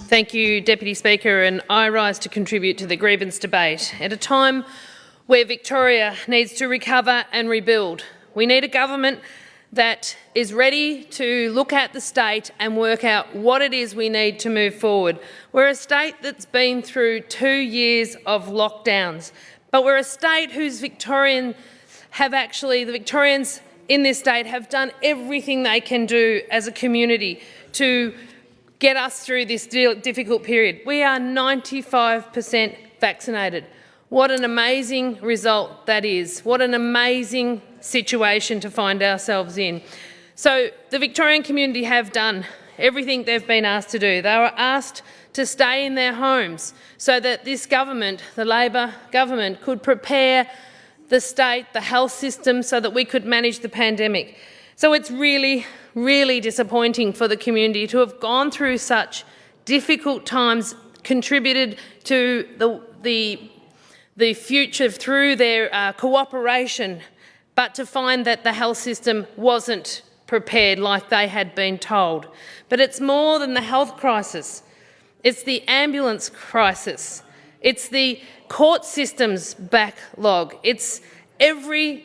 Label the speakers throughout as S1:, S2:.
S1: Thank you, Deputy Speaker, and I rise to contribute to the grievance debate. At a time where Victoria needs to recover and rebuild, we need a government that is ready to look at the state and work out what it is we need to move forward. We're a state that's been through 2 years of lockdowns, but we're a state whose the Victorians in this state have done everything they can do as a community to get us through this difficult period. We are 95% vaccinated. What an amazing result that is. What an amazing situation to find ourselves in. So the Victorian community have done everything they've been asked to do. They were asked to stay in their homes so that this government, the Labor government, could prepare the state, the health system, so that we could manage the pandemic. So it's really, really disappointing for the community to have gone through such difficult times, contributed to the future through their cooperation, but to find that the health system wasn't prepared like they had been told. But it's more than the health crisis. It's the ambulance crisis. It's the court system's backlog. It's everything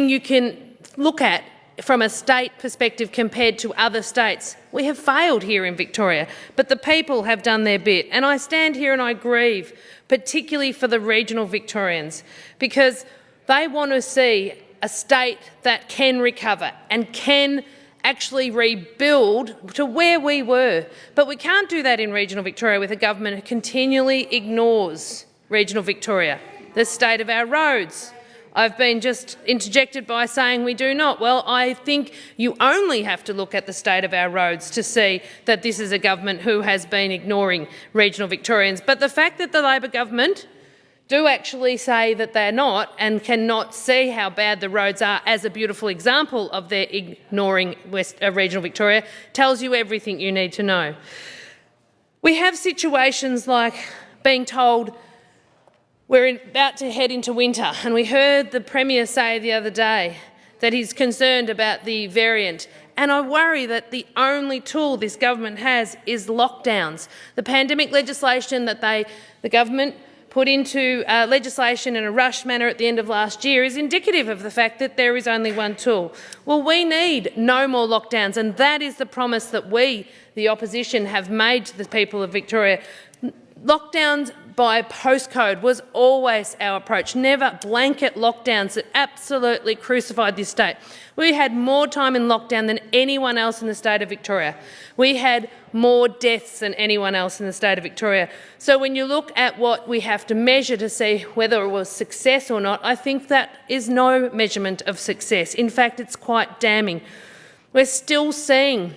S1: you can look at from a state perspective compared to other states. We have failed here in Victoria, but the people have done their bit. And I stand here and I grieve, particularly for the regional Victorians, because they want to see a state that can recover and can actually rebuild to where we were. But we can't do that in regional Victoria with a government who continually ignores regional Victoria, the state of our roads. I've been just interjected by saying we do not. Well, I think you only have to look at the state of our roads to see that this is a government who has been ignoring regional Victorians. But the fact that the Labor government do actually say that they're not and cannot see how bad the roads are as a beautiful example of their ignoring regional Victoria tells you everything you need to know. We have situations like being told we're about to head into winter, and we heard the Premier say the other day that he's concerned about the variant. And I worry that the only tool this government has is lockdowns. The pandemic legislation that the government put into legislation in a rushed manner at the end of last year is indicative of the fact that there is only one tool. Well, we need no more lockdowns, and that is the promise that we, the opposition, have made to the people of Victoria. Lockdowns by postcode was always our approach, never blanket lockdowns that absolutely crucified this state. We had more time in lockdown than anyone else in the state of Victoria. We had more deaths than anyone else in the state of Victoria. So when you look at what we have to measure to see whether it was success or not, I think that is no measurement of success. In fact, it's quite damning. We're still seeing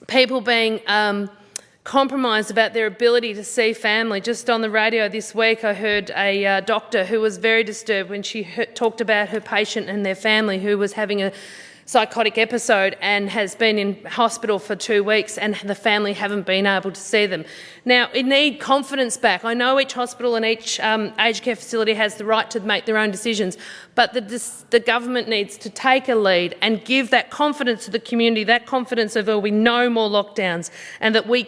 S1: people being compromised about their ability to see family. Just on the radio this week, I heard a doctor who was very disturbed when she talked about her patient and their family who was having a psychotic episode and has been in hospital for 2 weeks, and the family haven't been able to see them. Now, we need confidence back. I know each hospital and each aged care facility has the right to make their own decisions, but the government needs to take a lead and give that confidence to the community, that confidence of there'll be no more lockdowns, and that we're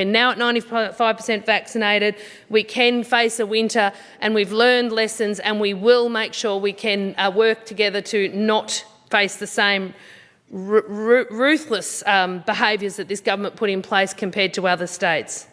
S1: now at 95% vaccinated, we can face a winter, and we've learned lessons, and we will make sure we can work together to not face the same ruthless behaviours that this government put in place compared to other states.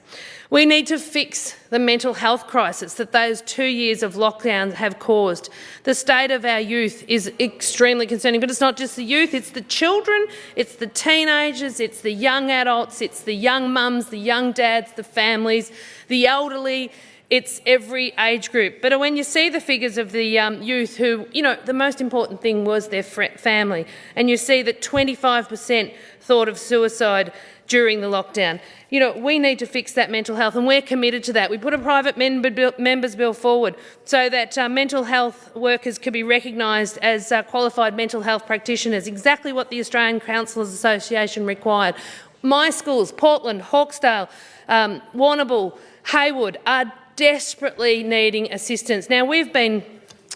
S1: We need to fix the mental health crisis that those 2 years of lockdown have caused. The state of our youth is extremely concerning, but it's not just the youth, it's the children, it's the teenagers, it's the young adults, it's the young mums, the young dads, the families, the elderly. It's every age group. But when you see the figures of the youth who, the most important thing was their family, and you see that 25% thought of suicide during the lockdown, we need to fix that mental health, and we're committed to that. We put a private members bill forward so that mental health workers could be recognised as qualified mental health practitioners, exactly what the Australian Counsellors Association required. My schools, Portland, Hawkesdale, Warrnambool, Haywood, are desperately needing assistance. Now, we've been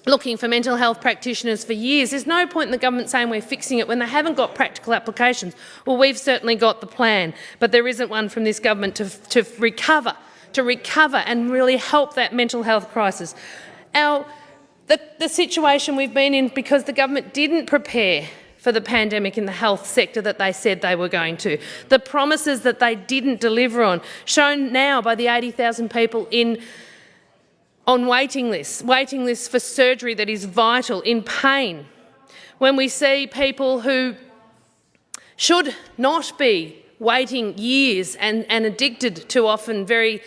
S1: looking for mental health practitioners for years. There's no point in the government saying we're fixing it when they haven't got practical applications. Well, we've certainly got the plan, but there isn't one from this government to recover and really help that mental health crisis. The situation we've been in because the government didn't prepare for the pandemic in the health sector that they said they were going to. The promises that they didn't deliver on, shown now by the 80,000 people on waiting lists for surgery that is vital, in pain. When we see people who should not be waiting years and addicted to often very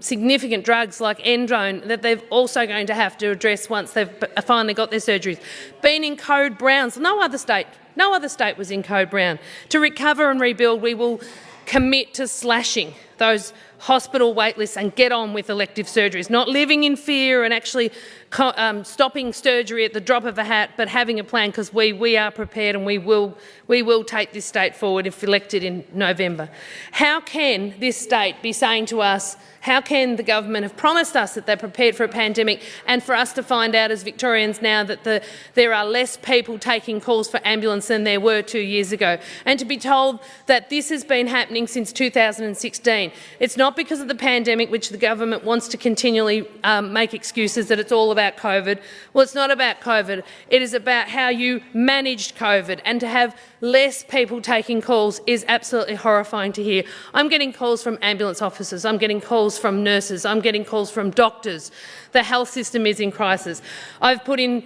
S1: significant drugs like endrone that they're also going to have to address once they've finally got their surgeries. Been in code browns, no other state was in code brown. To recover and rebuild, we will commit to slashing those hospital wait lists and get on with elective surgeries, not living in fear and actually stopping surgery at the drop of a hat, but having a plan, because we are prepared and we will take this state forward if elected in November. How can this state be saying to us, how can the government have promised us that they're prepared for a pandemic, and for us to find out as Victorians now that there are less people taking calls for ambulance than there were 2 years ago, and to be told that this has been happening since 2016. It's not because of the pandemic, which the government wants to continually make excuses that it's all about COVID. Well, it's not about COVID. It is about how you managed COVID, and to have less people taking calls is absolutely horrifying to hear. I'm getting calls from ambulance officers, I'm getting calls from nurses, I'm getting calls from doctors. The health system is in crisis. I've put in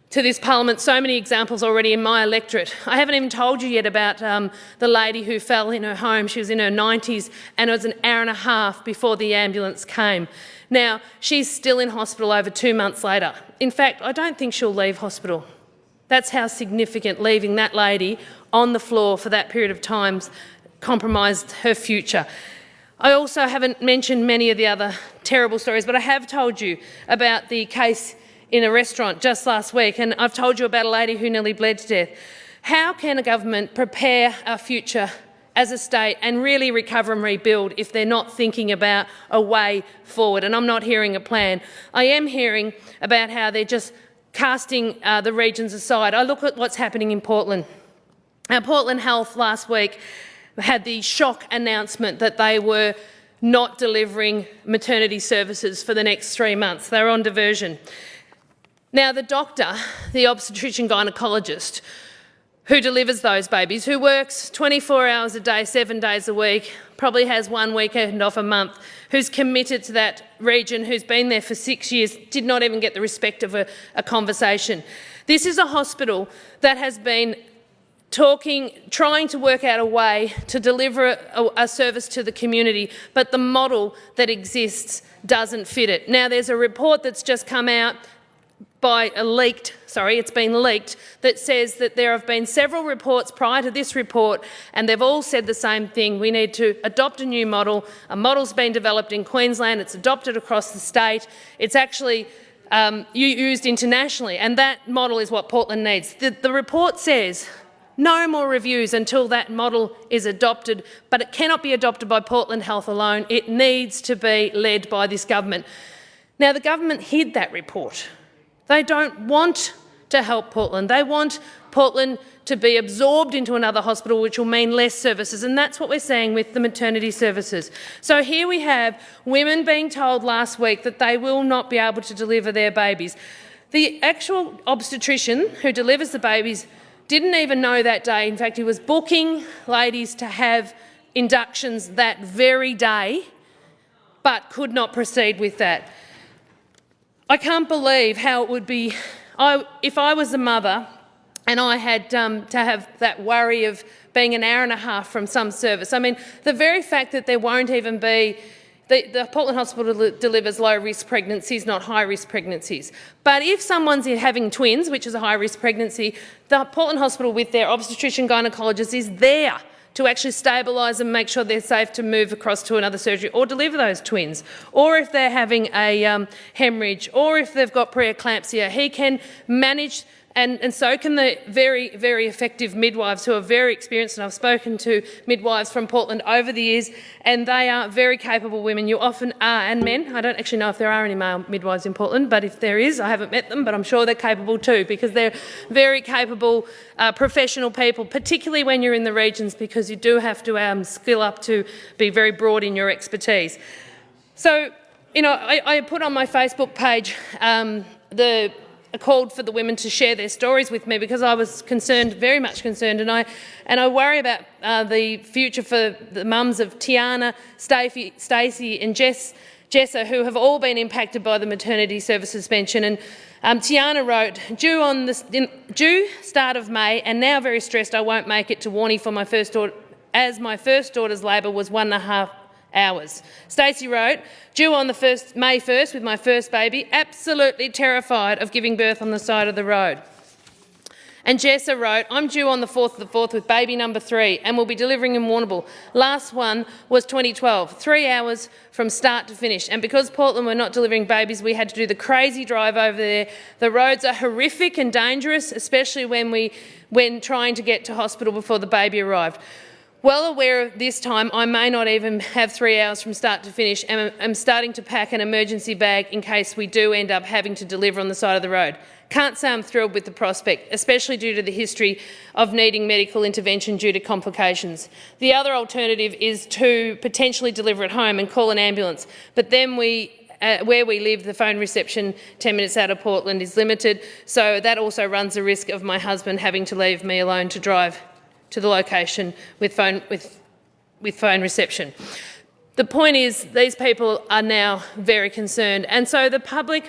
S1: to this parliament so many examples already in my electorate. I haven't even told you yet about the lady who fell in her home. She was in her 90s and it was an hour and a half before the ambulance came. Now, she's still in hospital over 2 months later. In fact, I don't think she'll leave hospital. That's how significant leaving that lady on the floor for that period of time compromised her future. I also haven't mentioned many of the other terrible stories, but I have told you about the case in a restaurant just last week, and I've told you about a lady who nearly bled to death. How can a government prepare our future as a state and really recover and rebuild if they're not thinking about a way forward? And I'm not hearing a plan. I am hearing about how they're just casting the regions aside. I look at what's happening in Portland. Portland Health last week had the shock announcement that they were not delivering maternity services for the next 3 months. They were on diversion. Now, the doctor, the obstetrician gynaecologist who delivers those babies, who works 24 hours a day, 7 days a week, probably has 1 weekend off a month, who's committed to that region, who's been there for 6 years, did not even get the respect of a conversation. This is a hospital that has been trying to work out a way to deliver a service to the community, but the model that exists doesn't fit it. Now, there's a report that's just come out it's been leaked, that says that there have been several reports prior to this report, and they've all said the same thing. We need to adopt a new model. A model's been developed in Queensland, it's adopted across the state, it's actually used internationally, and that model is what Portland needs. The report says no more reviews until that model is adopted, but it cannot be adopted by Portland Health alone. It needs to be led by this government. Now, the government hid that report. They don't want to help Portland. They want Portland to be absorbed into another hospital, which will mean less services, and that's what we're seeing with the maternity services. So here we have women being told last week that they will not be able to deliver their babies. The actual obstetrician who delivers the babies didn't even know that day. In fact, he was booking ladies to have inductions that very day, but could not proceed with that. I can't believe how it would be if I was a mother and I had to have that worry of being an hour and a half from some service. I mean, the very fact that there won't even be the Portland Hospital delivers low-risk pregnancies, not high-risk pregnancies. But if someone's having twins, which is a high-risk pregnancy, the Portland Hospital with their obstetrician gynaecologist is there to actually stabilise and make sure they're safe to move across to another surgery or deliver those twins. Or if they're having a hemorrhage, or if they've got preeclampsia, he can manage And so can the very, very effective midwives who are very experienced, and I've spoken to midwives from Portland over the years, and they are very capable women. You often are, and men. I don't actually know if there are any male midwives in Portland, but if there is, I haven't met them, but I'm sure they're capable too, because they're very capable professional people, particularly when you're in the regions, because you do have to skill up to be very broad in your expertise. So, you know, I put on my Facebook page I called for the women to share their stories with me because I was concerned, very much concerned, and I worry about the future for the mums of Tiana, Stacey and Jessa, who have all been impacted by the maternity service suspension. And Tiana wrote, due start of May, and now very stressed I won't make it to Warney for my first daughter, as my first daughter's labour was 1.5 hours. Stacey wrote, due on the May 1st with my first baby, absolutely terrified of giving birth on the side of the road. And Jessa wrote, I'm due on the 4th of the 4th with baby number 3 and will be delivering in Warrnambool. Last one was 2012, 3 hours from start to finish. And because Portland were not delivering babies, we had to do the crazy drive over there. The roads are horrific and dangerous, especially when trying to get to hospital before the baby arrived. Well aware of this time, I may not even have 3 hours from start to finish, and I'm starting to pack an emergency bag in case we do end up having to deliver on the side of the road. Can't say I'm thrilled with the prospect, especially due to the history of needing medical intervention due to complications. The other alternative is to potentially deliver at home and call an ambulance, but then where we live, the phone reception 10 minutes out of Portland is limited, so that also runs the risk of my husband having to leave me alone to drive to the location with phone reception. The point is, these people are now very concerned, and so the public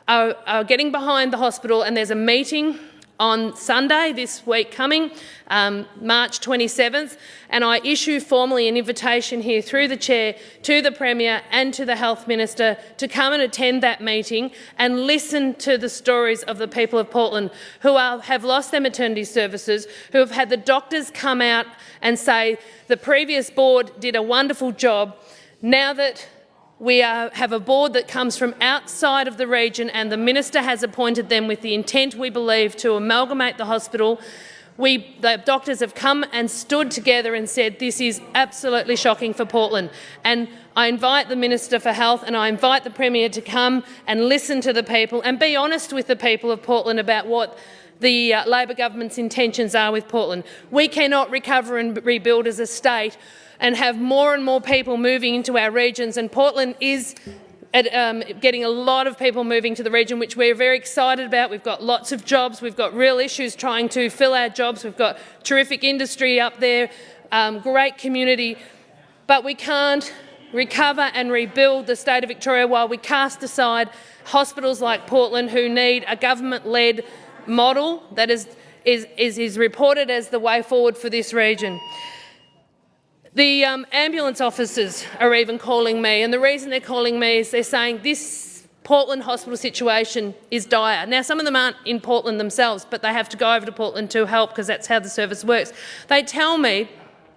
S1: are getting behind the hospital, and there's a meeting on Sunday this week coming, March 27th, and I issue formally an invitation here through the Chair to the Premier and to the Health Minister to come and attend that meeting and listen to the stories of the people of Portland who have lost their maternity services, who have had the doctors come out and say the previous board did a wonderful job. Now that we have a board that comes from outside of the region and the Minister has appointed them with the intent, we believe, to amalgamate the hospital. The doctors have come and stood together and said this is absolutely shocking for Portland. And I invite the Minister for Health and I invite the Premier to come and listen to the people and be honest with the people of Portland about what the Labor government's intentions are with Portland. We cannot recover and rebuild as a state and have more and more people moving into our regions, and Portland is getting a lot of people moving to the region, which we're very excited about. We've got lots of jobs, we've got real issues trying to fill our jobs, we've got terrific industry up there, great community, but we can't recover and rebuild the state of Victoria while we cast aside hospitals like Portland who need a government-led model that is reported as the way forward for this region. The ambulance officers are even calling me, and the reason they're calling me is they're saying this Portland hospital situation is dire. Now, some of them aren't in Portland themselves, but they have to go over to Portland to help because that's how the service works. They tell me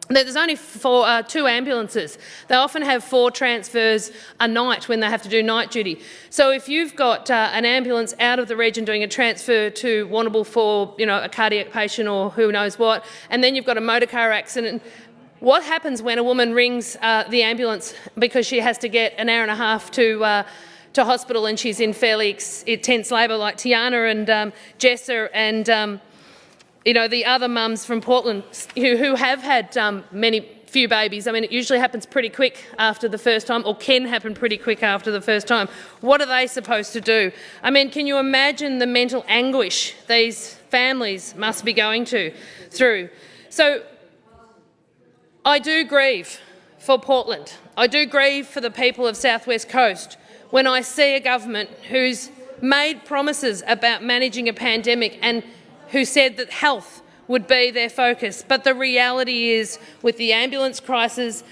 S1: that there's only 2 ambulances. They often have 4 transfers a night when they have to do night duty. So if you've got an ambulance out of the region doing a transfer to Warrnambool for, a cardiac patient or who knows what, and then you've got a motor car accident, what happens when a woman rings the ambulance because she has to get an hour and a half to hospital and she's in fairly intense labour, like Tiana and Jessa and the other mums from Portland who have had few babies. I mean, it usually happens pretty quick after the first time, or can happen pretty quick after the first time. What are they supposed to do? I mean, can you imagine the mental anguish these families must be going through? So I do grieve for Portland. I do grieve for the people of South West Coast when I see a government who's made promises about managing a pandemic and who said that health would be their focus. But the reality is, with the ambulance crisis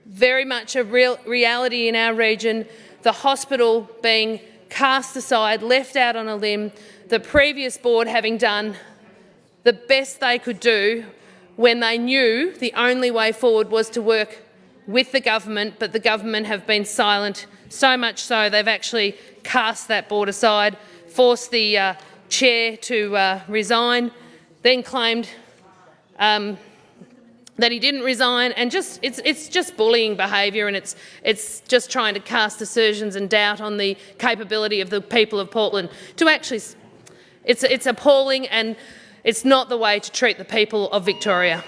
S1: very much a real reality in our region, the hospital being cast aside, left out on a limb, the previous board having done the best they could do when they knew the only way forward was to work with the government, but the government have been silent, so much so they've actually cast that board aside, forced the chair to resign, then claimed that he didn't resign, and it's just bullying behaviour, and it's just trying to cast assertions and doubt on the capability of the people of Portland. It's appalling, and it's not the way to treat the people of Victoria.